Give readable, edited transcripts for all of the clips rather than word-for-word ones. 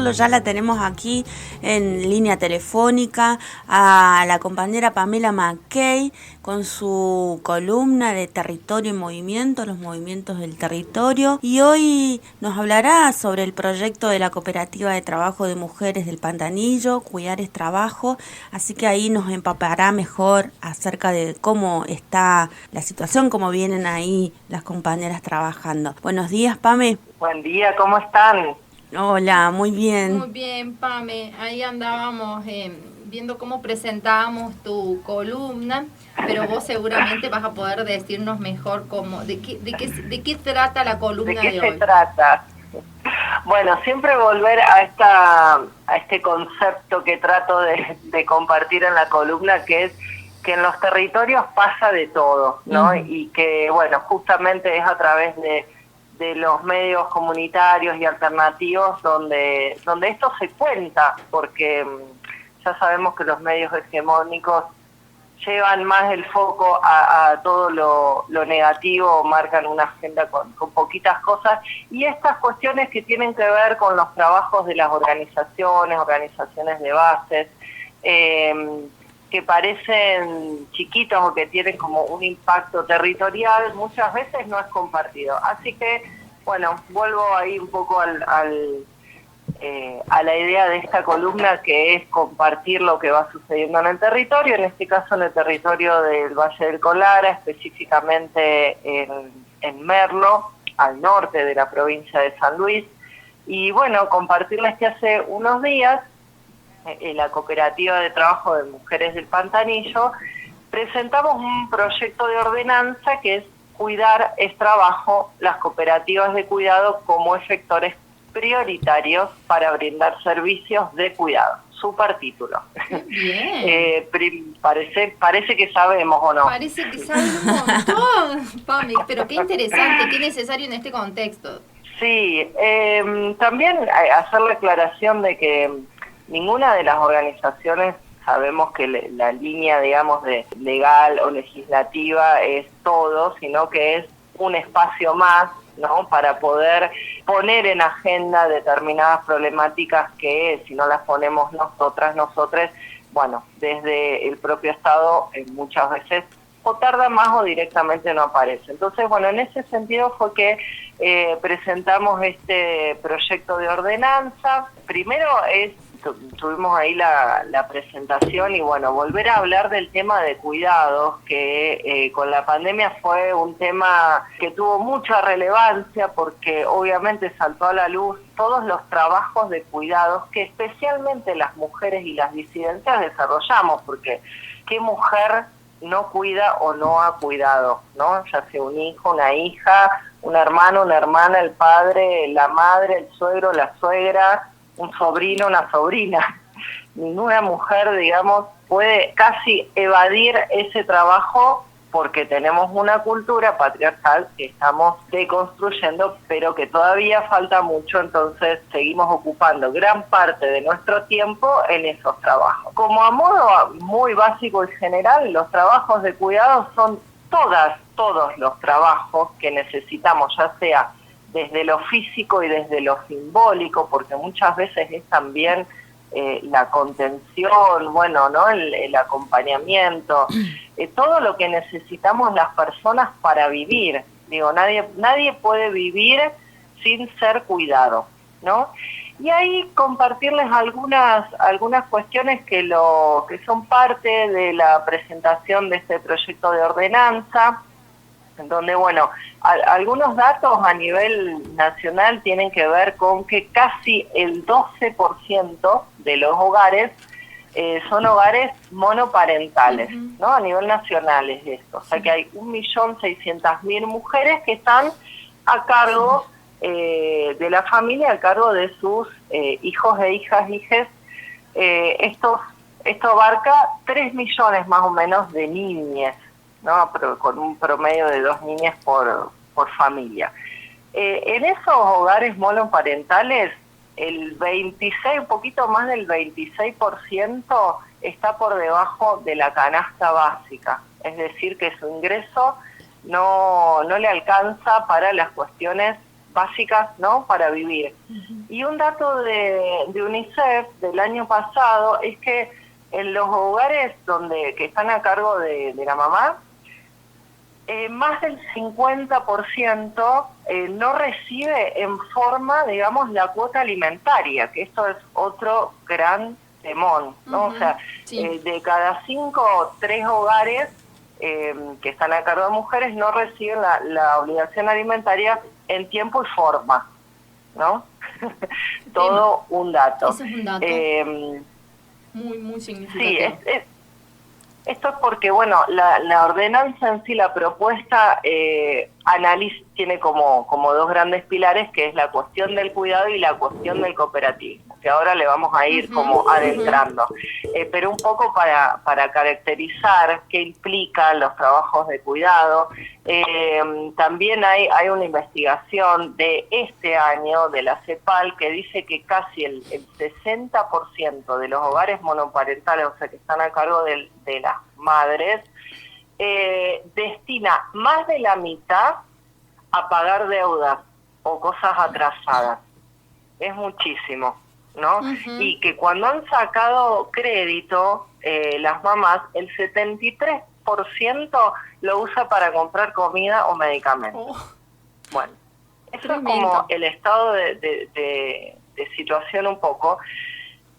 saludarlo, ya la tenemos aquí en línea telefónica a la compañera Pamela McKay con su columna de Territorio y Movimiento, los movimientos del territorio, y hoy nos hablará sobre el proyecto de la Cooperativa de Trabajo de Mujeres del Pantanillo, Cuidar es Trabajo, así que ahí nos empapará mejor acerca de cómo está la situación, cómo vienen ahí las compañeras trabajando. Buenos días, Pame. Buen día, ¿cómo están? Hola, muy Muy bien. bien, Pame. Ahí andábamos viendo cómo presentábamos tu columna, pero vos seguramente vas a poder decirnos mejor de qué trata la ¿De columna qué de se hoy. trata? Bueno, siempre volver a este concepto que trato de compartir en la columna, que es que en los territorios pasa de todo, ¿no? Ujú. Y que, bueno, justamente es a través de los medios comunitarios y alternativos donde esto se cuenta, porque ya sabemos que los medios hegemónicos llevan más el foco a todo lo negativo, marcan una agenda con poquitas cosas, y estas cuestiones que tienen que ver con los trabajos de las organizaciones de bases, que parecen chiquitos o que tienen como un impacto territorial, muchas veces no es compartido. Así que, bueno, vuelvo ahí un poco a la idea de esta columna, que es compartir lo que va sucediendo en el territorio, en este caso en el territorio del Valle del Colara, específicamente en Merlo, al norte de la provincia de San Luis. Y bueno, compartirles que hace unos días la Cooperativa de Trabajo de Mujeres del Pantanillo presentamos un proyecto de ordenanza que es Cuidar es Trabajo, las cooperativas de cuidado como efectores prioritarios para brindar servicios de cuidado. Super título. Qué bien. Parece que sabemos, ¿o no? Parece que saben un montón, Pame, pero qué interesante, qué necesario en este contexto. Sí, también hacer la aclaración de que ninguna de las organizaciones sabemos que la línea, digamos, de legal o legislativa es todo, sino que es un espacio más, ¿no? Para poder poner en agenda determinadas problemáticas que si no las ponemos nosotras, bueno, desde el propio Estado muchas veces o tarda más o directamente no aparece. Entonces, bueno, en ese sentido fue que presentamos este proyecto de ordenanza. Primero tuvimos ahí la presentación y bueno, volver a hablar del tema de cuidados, que con la pandemia fue un tema que tuvo mucha relevancia porque obviamente saltó a la luz todos los trabajos de cuidados que especialmente las mujeres y las disidencias desarrollamos, porque ¿qué mujer no cuida o no ha cuidado, ¿no? Ya sea un hijo, una hija, un hermano, una hermana, el padre, la madre, el suegro, la suegra, un sobrino, una sobrina. Ninguna mujer, digamos, puede casi evadir ese trabajo porque tenemos una cultura patriarcal que estamos deconstruyendo, pero que todavía falta mucho, entonces seguimos ocupando gran parte de nuestro tiempo en esos trabajos. Como a modo muy básico y general, los trabajos de cuidado son todos los trabajos que necesitamos, ya sea desde lo físico y desde lo simbólico, porque muchas veces es también la contención, bueno, ¿no? El acompañamiento, todo lo que necesitamos las personas para vivir. Digo, nadie puede vivir sin ser cuidado, ¿no? Y ahí compartirles algunas cuestiones que son parte de la presentación de este proyecto de ordenanza, en donde, bueno, algunos datos a nivel nacional tienen que ver con que casi el 12% de los hogares son hogares monoparentales, Uh-huh. ¿no? A nivel nacional es esto. O sea que hay 1.600.000 mujeres que están a cargo de la familia, a cargo de sus hijos e hijes. Esto abarca 3 millones más o menos de niñas, ¿no? Pero con un promedio de 2 niñas por familia. En esos hogares monoparentales, el 26, un poquito más del 26% está por debajo de la canasta básica, es decir, que su ingreso no le alcanza para las cuestiones básicas, ¿no?, para vivir. Y un dato de UNICEF del año pasado es que en los hogares que están a cargo de la mamá, más del 50% no recibe en forma, digamos, la cuota alimentaria, que esto es otro gran temón, ¿no? O sea, de cada 5, 3 hogares que están a cargo de mujeres no reciben la obligación alimentaria en tiempo y forma, ¿no? Todo un dato. Ese es un dato muy significativo. Sí, esto es porque, bueno, la ordenanza en sí, la propuesta, tiene como 2 grandes pilares, que es la cuestión del cuidado y la cuestión del cooperativismo, que ahora le vamos a ir como adentrando. Pero un poco para caracterizar qué implican los trabajos de cuidado. También hay una investigación de este año de la CEPAL que dice que casi el 60% de los hogares monoparentales, o sea, que están a cargo de las madres, destina más de la mitad a pagar deudas o cosas atrasadas. Es muchísimo, ¿no? Y que cuando han sacado crédito, las mamás, el 73% lo usa para comprar comida o medicamentos. Bueno, eso tremendo. Es como el estado de situación un poco.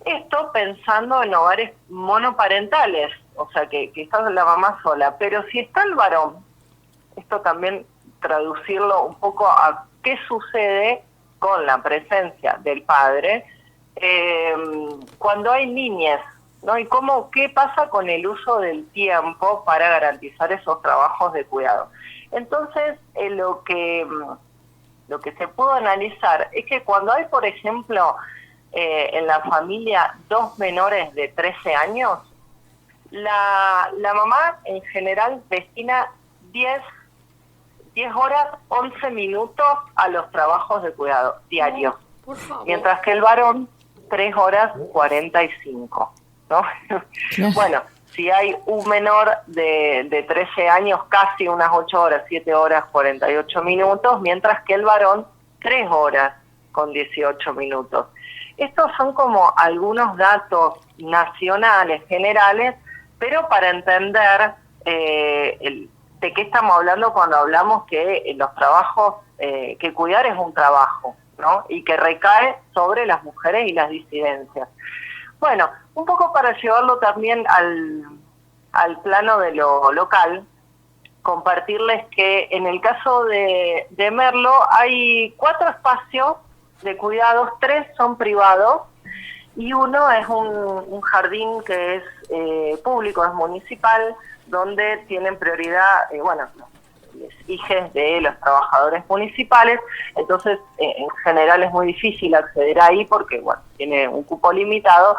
Esto pensando en hogares monoparentales, o sea, que está la mamá sola. Pero si está el varón, esto también traducirlo un poco a qué sucede con la presencia del padre cuando hay niñez, ¿no? Y qué pasa con el uso del tiempo para garantizar esos trabajos de cuidado. Entonces, lo que se pudo analizar es que cuando hay, por ejemplo, en la familia 2 menores de 13 años, la mamá en general destina 10 horas, 11 minutos a los trabajos de cuidado diarios, mientras que el varón 3 horas 45, ¿no? Bueno, si hay un menor de 13 años, casi unas 8 horas, 7 horas 48 minutos, mientras que el varón 3 horas con 18 minutos. Estos son como algunos datos nacionales, generales, pero para entender de qué estamos hablando cuando hablamos que los trabajos, que cuidar es un trabajo, ¿no? Y que recae sobre las mujeres y las disidencias. Bueno, un poco para llevarlo también al plano de lo local, compartirles que en el caso de Merlo hay 4 espacios de cuidados, 3 son privados y uno es un jardín que es público, es municipal, donde tienen prioridad, los hijos de los trabajadores municipales. Entonces en general es muy difícil acceder ahí porque tiene un cupo limitado,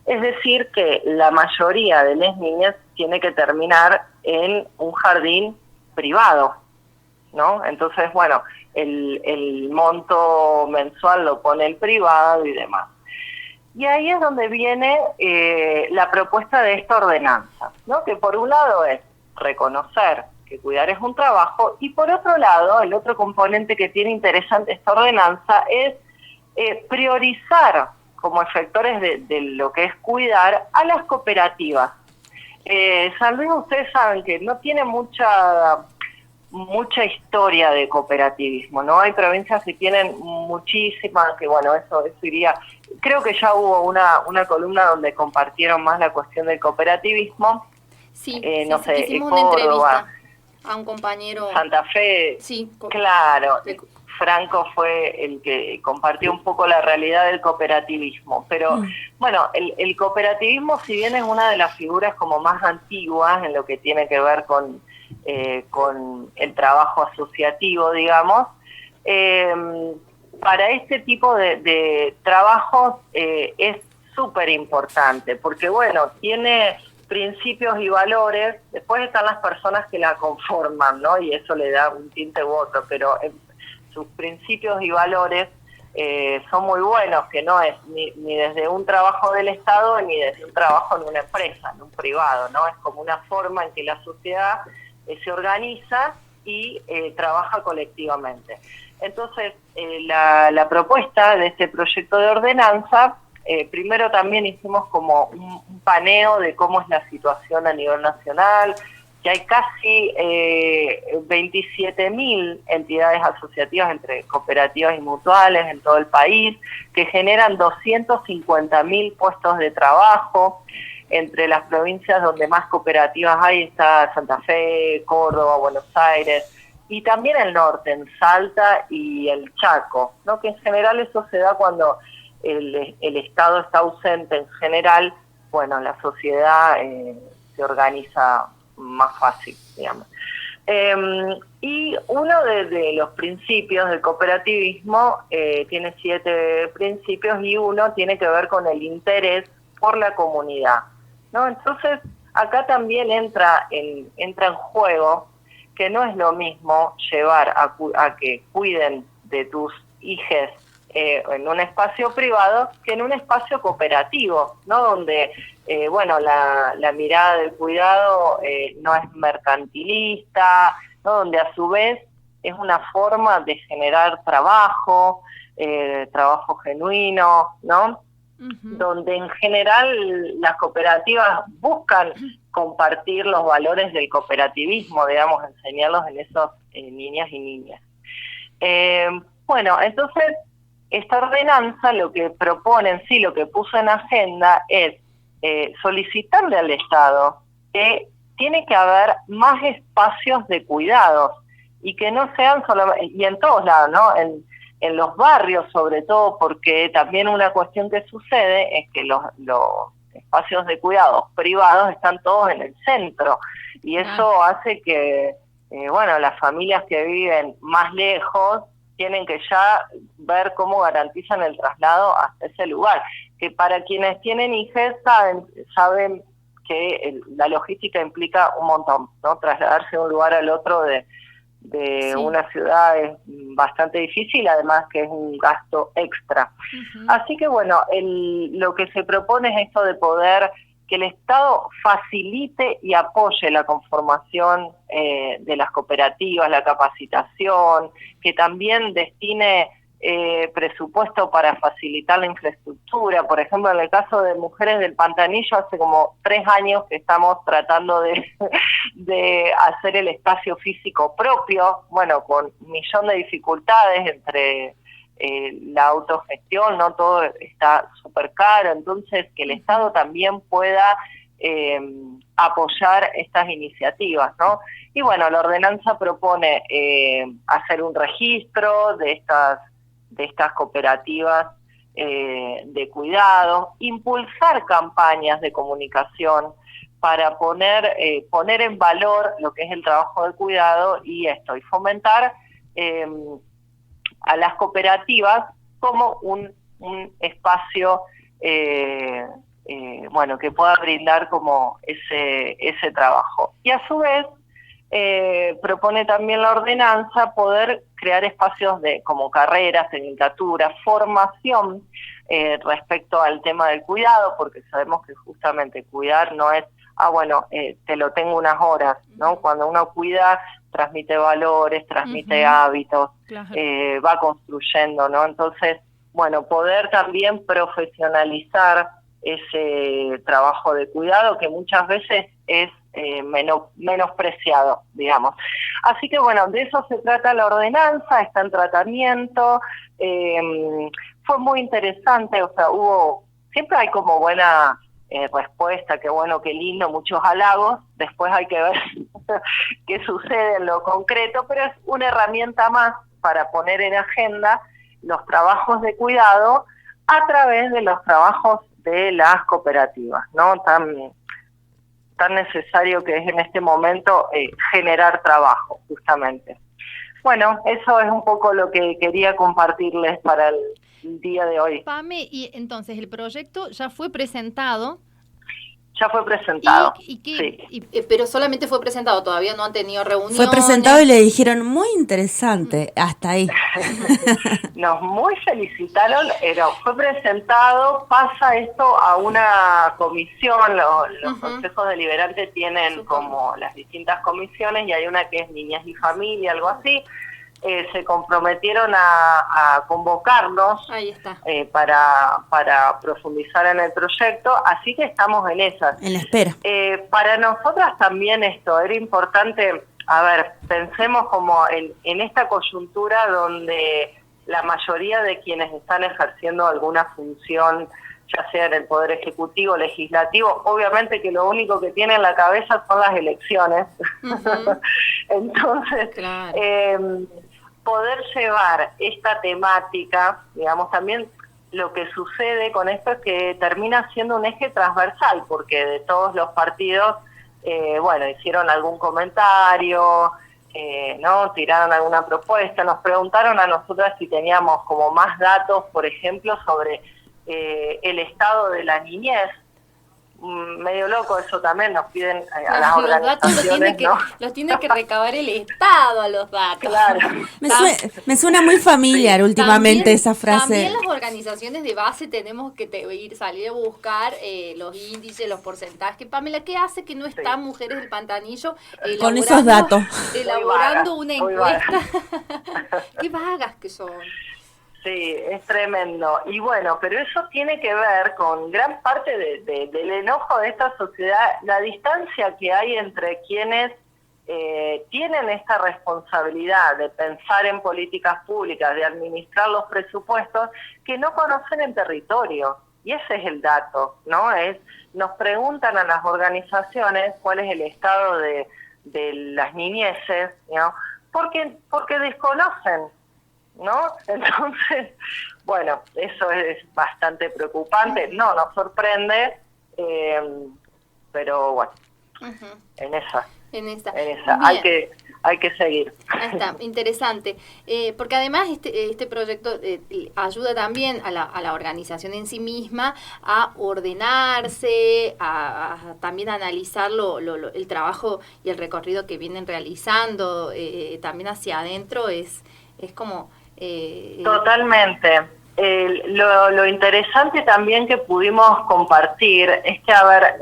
es decir que la mayoría de las niñas tiene que terminar en un jardín privado, ¿no? Entonces el monto mensual lo pone el privado y demás. Y ahí es donde viene la propuesta de esta ordenanza, ¿no? Que por un lado es reconocer que cuidar es un trabajo, y por otro lado, el otro componente que tiene interesante esta ordenanza es priorizar como efectores de lo que es cuidar a las cooperativas. San Luis, ustedes saben que no tiene mucha historia de cooperativismo, ¿no? Hay provincias que tienen muchísimas, que eso iría. Creo que ya hubo una columna donde compartieron más la cuestión del cooperativismo. Sí, Córdoba, hicimos una entrevista a un compañero. Santa Fe, sí, claro. Franco fue el que compartió un poco la realidad del cooperativismo. Pero, el cooperativismo, si bien es una de las figuras como más antiguas en lo que tiene que ver con el trabajo asociativo, digamos, para este tipo de trabajos es súper importante, porque tiene principios y valores. Después están las personas que la conforman, ¿no? Y eso le da un tinte u otro, pero sus principios y valores son muy buenos, que no es ni desde un trabajo del Estado ni desde un trabajo en una empresa, en un privado, ¿no? Es como una forma en que la sociedad se organiza y trabaja colectivamente. Entonces, la propuesta de este proyecto de ordenanza, primero también hicimos como un paneo de cómo es la situación a nivel nacional, que hay casi 27.000 entidades asociativas entre cooperativas y mutuales en todo el país, que generan 250.000 puestos de trabajo. Entre las provincias donde más cooperativas hay está Santa Fe, Córdoba, Buenos Aires, y también el norte, en Salta y el Chaco, ¿no? Que en general eso se da cuando el Estado está ausente en general. Bueno, la sociedad se organiza más fácil, digamos. Y uno de los principios del cooperativismo tiene 7 principios, y uno tiene que ver con el interés por la comunidad, ¿no? Entonces, acá también entra en juego que no es lo mismo llevar a que cuiden de tus hijes en un espacio privado que en un espacio cooperativo, ¿no? Donde, bueno, la mirada del cuidado no es mercantilista, ¿no? Donde a su vez es una forma de generar trabajo, trabajo genuino, ¿no? Donde en general las cooperativas buscan compartir los valores del cooperativismo, digamos, enseñarlos en esos niñas y niñas. Bueno, entonces, esta ordenanza lo que propone en sí, lo que puso en agenda es solicitarle al Estado que tiene que haber más espacios de cuidados, y que no sean solamente, y en todos lados, ¿no? En los barrios sobre todo, porque también una cuestión que sucede es que los espacios de cuidados privados están todos en el centro, y eso hace que, bueno, las familias que viven más lejos tienen que ya ver cómo garantizan el traslado hasta ese lugar, que para quienes tienen hijos saben que la logística implica un montón, ¿no? Trasladarse de un lugar al otro de sí, una ciudad es bastante difícil, además que es un gasto extra. Así que bueno, lo que se propone es esto de poder que el Estado facilite y apoye la conformación de las cooperativas, la capacitación, que también destine presupuesto para facilitar la infraestructura. Por ejemplo, en el caso de Mujeres del Pantanillo, hace como 3 años que estamos tratando de hacer el espacio físico propio, bueno, con un millón de dificultades entre la autogestión, no todo está súper caro, entonces que el Estado también pueda apoyar estas iniciativas, ¿no? Y bueno, la ordenanza propone hacer un registro de estas cooperativas de cuidado, impulsar campañas de comunicación para poner en valor lo que es el trabajo de cuidado y fomentar a las cooperativas como un espacio bueno, que pueda brindar como ese trabajo. Y a su vez propone también la ordenanza poder crear espacios como carreras, tecnicaturas, formación respecto al tema del cuidado, porque sabemos que justamente cuidar no es, bueno, te lo tengo unas horas, ¿no? Cuando uno cuida, transmite valores, transmite hábitos, claro, va construyendo, ¿no? Entonces, bueno, poder también profesionalizar ese trabajo de cuidado que muchas veces es menospreciado, digamos. Así que bueno, de eso se trata la ordenanza, está en tratamiento, fue muy interesante, o sea, siempre hay como buena respuesta, qué bueno, qué lindo, muchos halagos, después hay que ver qué sucede en lo concreto, pero es una herramienta más para poner en agenda los trabajos de cuidado a través de los trabajos de las cooperativas, ¿no? Tan necesario que es en este momento generar trabajo, justamente. Bueno, eso es un poco lo que quería compartirles para el día de hoy. Pame, y entonces el proyecto ya fue presentado. Ya fue presentado. Pero solamente fue presentado, todavía no han tenido reuniones. Fue presentado y le dijeron, muy interesante, hasta ahí. Nos muy felicitaron, fue presentado, pasa esto a una comisión, los consejos deliberantes tienen como las distintas comisiones, y hay una que es Niñas y Familia, algo así. se comprometieron a convocarnos. Ahí está. Para profundizar en el proyecto, así que estamos en esas. En la espera. Para nosotras también esto, era importante, a ver, pensemos como en esta coyuntura donde la mayoría de quienes están ejerciendo alguna función, ya sea en el Poder Ejecutivo, Legislativo, obviamente que lo único que tiene en la cabeza son las elecciones. Uh-huh. Entonces, claro. Poder llevar esta temática, digamos, también lo que sucede con esto es que termina siendo un eje transversal, porque de todos los partidos, hicieron algún comentario, ¿no? Tiraron alguna propuesta, nos preguntaron a nosotras si teníamos como más datos, por ejemplo, sobre el estado de la niñez. Medio loco eso también, nos piden a las organizaciones, los tiene que recabar el Estado a los datos. Claro. Me suena muy familiar últimamente también, esa frase. También las organizaciones de base tenemos que salir a buscar los índices, los porcentajes. Pamela, ¿qué hace que no están Mujeres del Pantanillo con esos datos? Elaborando una encuesta. Qué vagas que son. Sí, es tremendo. Y bueno, pero eso tiene que ver con gran parte del enojo de esta sociedad, la distancia que hay entre quienes tienen esta responsabilidad de pensar en políticas públicas, de administrar los presupuestos, que no conocen el territorio. Y ese es el dato, ¿no? Nos preguntan a las organizaciones cuál es el estado de las niñeces, ¿no? Porque desconocen, ¿no? Entonces, bueno, eso es bastante preocupante, no nos sorprende, pero bueno, uh-huh. en esa. Hay que seguir. Ahí está, interesante, porque además este proyecto ayuda también a la organización en sí misma a ordenarse, a también analizar el trabajo y el recorrido que vienen realizando, también hacia adentro es como... Totalmente. Lo interesante también que pudimos compartir es que, a ver,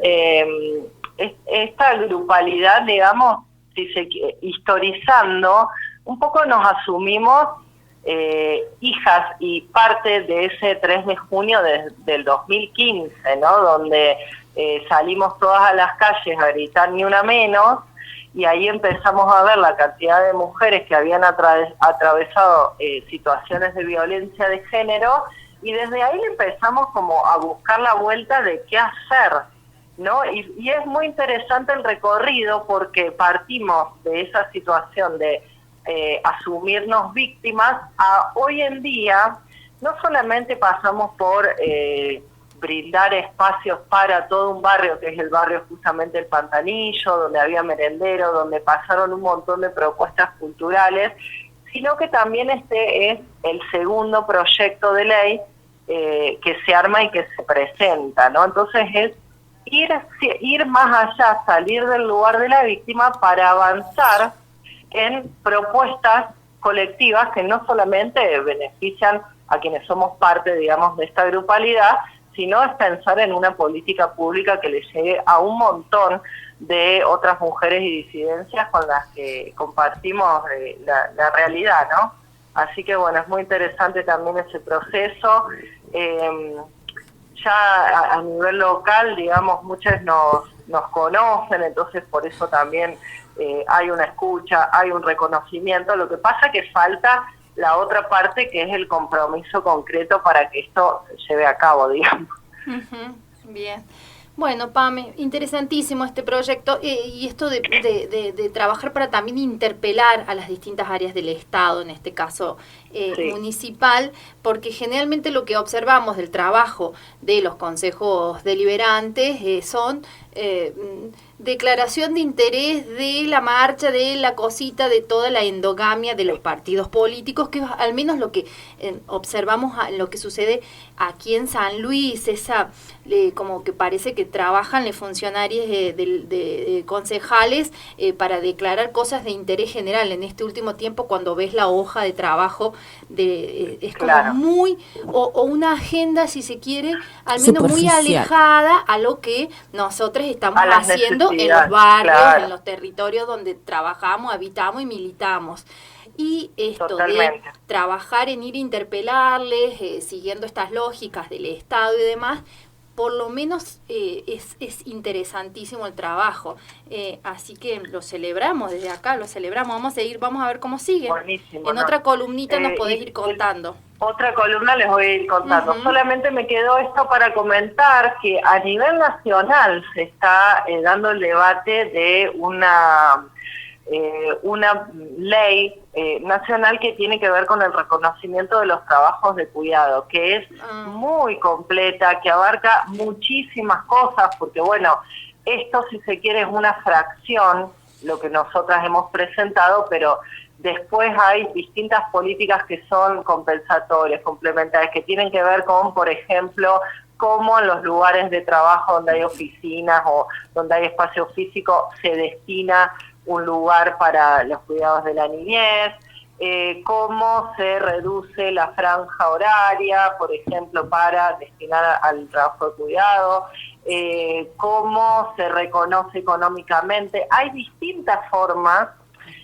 esta grupalidad, digamos, historizando, un poco nos asumimos hijas y parte de ese 3 de junio del 2015, ¿no? Donde salimos todas a las calles a gritar ni una menos, y ahí empezamos a ver la cantidad de mujeres que habían atravesado situaciones de violencia de género, y desde ahí empezamos como a buscar la vuelta de qué hacer, ¿no? Y es muy interesante el recorrido porque partimos de esa situación de asumirnos víctimas a hoy en día. No solamente pasamos por brindar espacios para todo un barrio, que es el barrio justamente El Pantanillo, donde había merendero, donde pasaron un montón de propuestas culturales, sino que también este es el segundo proyecto de ley que se arma y que se presenta, ¿no? Entonces es ir más allá, salir del lugar de la víctima para avanzar en propuestas colectivas que no solamente benefician a quienes somos parte, digamos, de esta grupalidad, sino es pensar en una política pública que le llegue a un montón de otras mujeres y disidencias con las que compartimos la realidad, ¿no? Así que bueno, es muy interesante también ese proceso. Ya a nivel local, digamos, muchos nos conocen, entonces por eso también hay una escucha, hay un reconocimiento. Lo que pasa es que falta la otra parte, que es el compromiso concreto para que esto se lleve a cabo, digamos. Uh-huh. Bien. Bueno, Pame, interesantísimo este proyecto y esto de trabajar para también interpelar a las distintas áreas del Estado, en este caso sí, municipal, porque generalmente lo que observamos del trabajo de los consejos deliberantes son declaración de interés de la marcha, de la cosita, de toda la endogamia de los partidos políticos, que al menos lo que observamos, lo que sucede aquí en San Luis, como que parece que trabajan los funcionarios de concejales para declarar cosas de interés general. En este último tiempo, cuando ves la hoja de trabajo, es como claro, muy, o una agenda, si se quiere, al menos muy alejada a lo que nosotros estamos haciendo pero en los barrios, claro, en los territorios donde trabajamos, habitamos y militamos. Y esto totalmente. de trabajar en ir a interpelarles, siguiendo estas lógicas del Estado y demás, por lo menos es interesantísimo el trabajo. Así que lo celebramos desde acá, lo celebramos. Vamos a ver cómo sigue. Buenísimo, En ¿no? otra columnita nos podés ir contando. Otra columna les voy a ir contando. Solamente me quedó esto para comentar que a nivel nacional se está dando el debate de una ley nacional que tiene que ver con el reconocimiento de los trabajos de cuidado, que es muy completa, que abarca muchísimas cosas, porque bueno, esto si se quiere es una fracción, lo que nosotras hemos presentado, pero después hay distintas políticas que son compensatorias, complementarias, que tienen que ver con, por ejemplo, cómo en los lugares de trabajo donde hay oficinas o donde hay espacio físico se destina un lugar para los cuidados de la niñez, cómo se reduce la franja horaria, por ejemplo, para destinar al trabajo de cuidado, cómo se reconoce económicamente. Hay distintas formas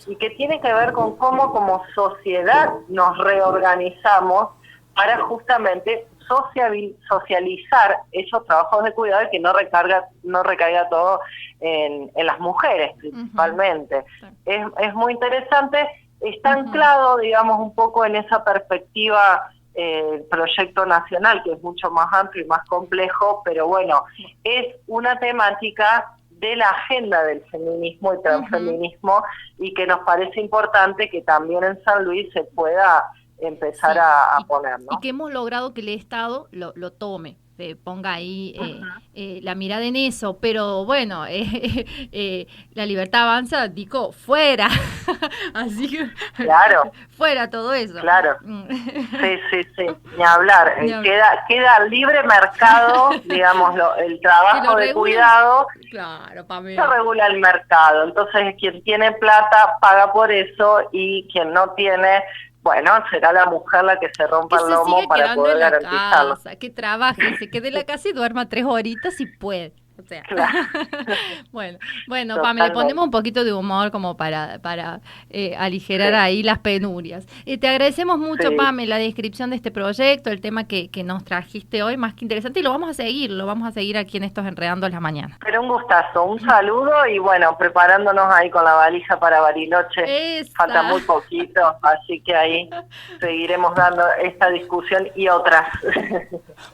y que tiene que ver con cómo como sociedad nos reorganizamos para justamente socializar esos trabajos de cuidado y que no recaiga todo en las mujeres principalmente. Es muy interesante, está anclado, digamos, un poco en esa perspectiva el proyecto nacional, que es mucho más amplio y más complejo, pero bueno, es una temática de la agenda del feminismo y transfeminismo y que nos parece importante que también en San Luis se pueda empezar a poner, ¿no? Y que hemos logrado que el Estado lo tome, ponga ahí la mirada en eso, pero bueno, la Libertad Avanza dijo fuera, así que claro, fuera todo eso. Claro, sí, ni hablar, queda libre mercado, digamos, el trabajo de cuidado, claro, Pamela. se regula el mercado, entonces quien tiene plata paga por eso y quien no tiene, bueno, será la mujer la que se rompa el lomo para poder garantizarlo. Casa, que trabaje, se quede en la casa y duerma 3 horitas si puede. O sea, claro. bueno, Pamela, le ponemos un poquito de humor como para aligerar ahí las penurias. Te agradecemos mucho, Pamela, la descripción de este proyecto, el tema que nos trajiste hoy, más que interesante, y lo vamos a seguir aquí en estos Enredando las Mañanas. Pero un gustazo, un saludo y bueno, preparándonos ahí con la valija para Bariloche. Falta muy poquito, así que ahí seguiremos dando esta discusión y otras.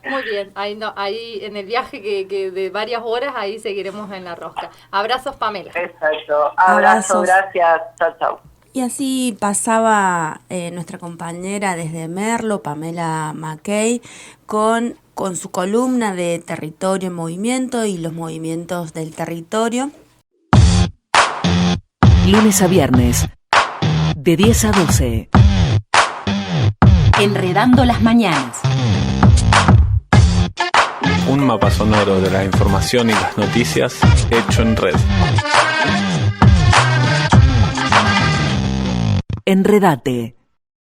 Muy bien, ahí en el viaje que de varias horas, ahí seguiremos en la rosca. Abrazos, Pamela. Exacto, abrazos, gracias, chao. Y así pasaba nuestra compañera desde Merlo, Pamela McKay, con su columna de Territorio en Movimiento y los movimientos del territorio. Lunes a viernes, de 10 a 12. Enredando las Mañanas. Un mapa sonoro de la información y las noticias hecho en red. Enredate.